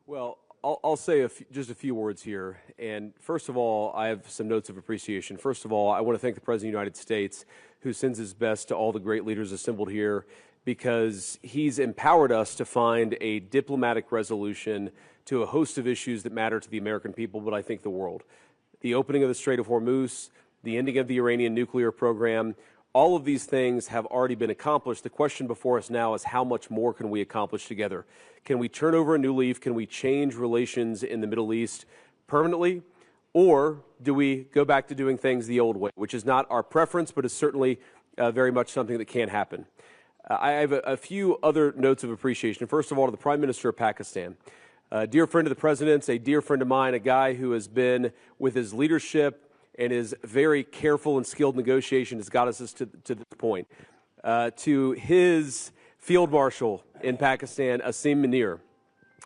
Well, I'll say just a few words here. And first of all, I have some notes of appreciation. First of all, I want to thank the President of the United States, who sends his best to all the great leaders assembled here, because he's empowered us to find a diplomatic resolution to a host of issues that matter to the American people, but I think the world. The opening of the Strait of Hormuz, the ending of the Iranian nuclear program, all of these things have already been accomplished. The question before us now is how much more can we accomplish together? Can we turn over a new leaf? Can we change relations in the Middle East permanently? Or do we go back to doing things the old way, which is not our preference, but is certainly very much something that can happen. I have a few other notes of appreciation. First of all, to the Prime Minister of Pakistan. A dear friend of the President's, a dear friend of mine, a guy who has been, with his leadership and his very careful and skilled negotiation, has got us to this point. To his Field Marshal in Pakistan, Asim Munir.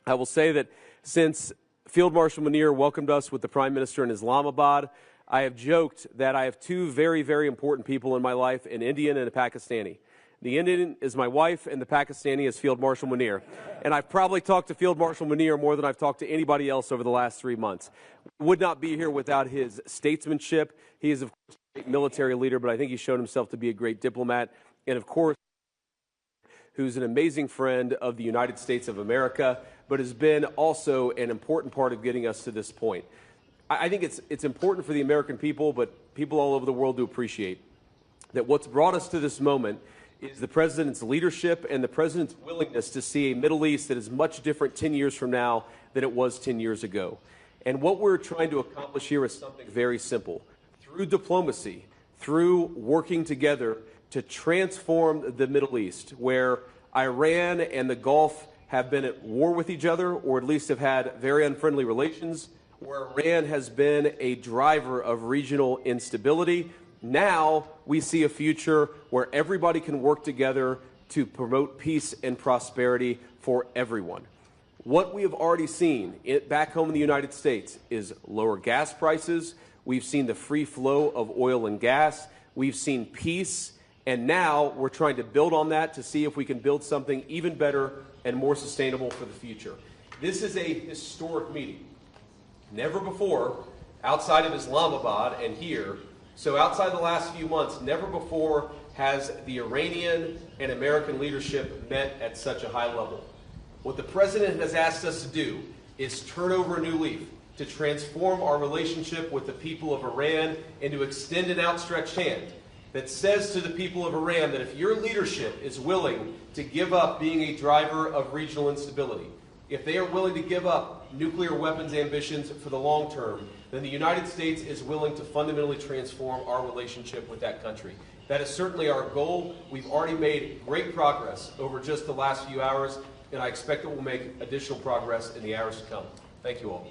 I will say that since Field Marshal Munir welcomed us with the Prime Minister in Islamabad, I have joked that I have two very, very important people in my life, an Indian and a Pakistani. The Indian is my wife, and the Pakistani is Field Marshal Munir. And I've probably talked to Field Marshal Munir more than I've talked to anybody else over the last 3 months. Would not be here without his statesmanship. He is, of course, a great military leader, but I think he's shown himself to be a great diplomat. And, of course, who's an amazing friend of the United States of America, but has been also an important part of getting us to this point. I think it's important for the American people, but people all over the world to appreciate that what's brought us to this moment is the President's leadership and the President's willingness to see a Middle East that is much different 10 years from now than it was 10 years ago. And what we're trying to accomplish here is something very simple. Through diplomacy, through working together to transform the Middle East, where Iran and the Gulf have been at war with each other, or at least have had very unfriendly relations, where Iran has been a driver of regional instability. Now we see a future where everybody can work together to promote peace and prosperity for everyone. What we have already seen back home in the United States is lower gas prices. We've seen the free flow of oil and gas. We've seen peace. And now we're trying to build on that to see if we can build something even better and more sustainable for the future. This is a historic meeting. Never before, outside of Islamabad and here, so outside the last few months, never before has the Iranian and American leadership met at such a high level. What the President has asked us to do is turn over a new leaf, to transform our relationship with the people of Iran and to extend an outstretched hand that says to the people of Iran that if your leadership is willing to give up being a driver of regional instability, if they are willing to give up nuclear weapons ambitions for the long term, then the United States is willing to fundamentally transform our relationship with that country. That is certainly our goal. We've already made great progress over just the last few hours, and I expect that we'll make additional progress in the hours to come. Thank you all.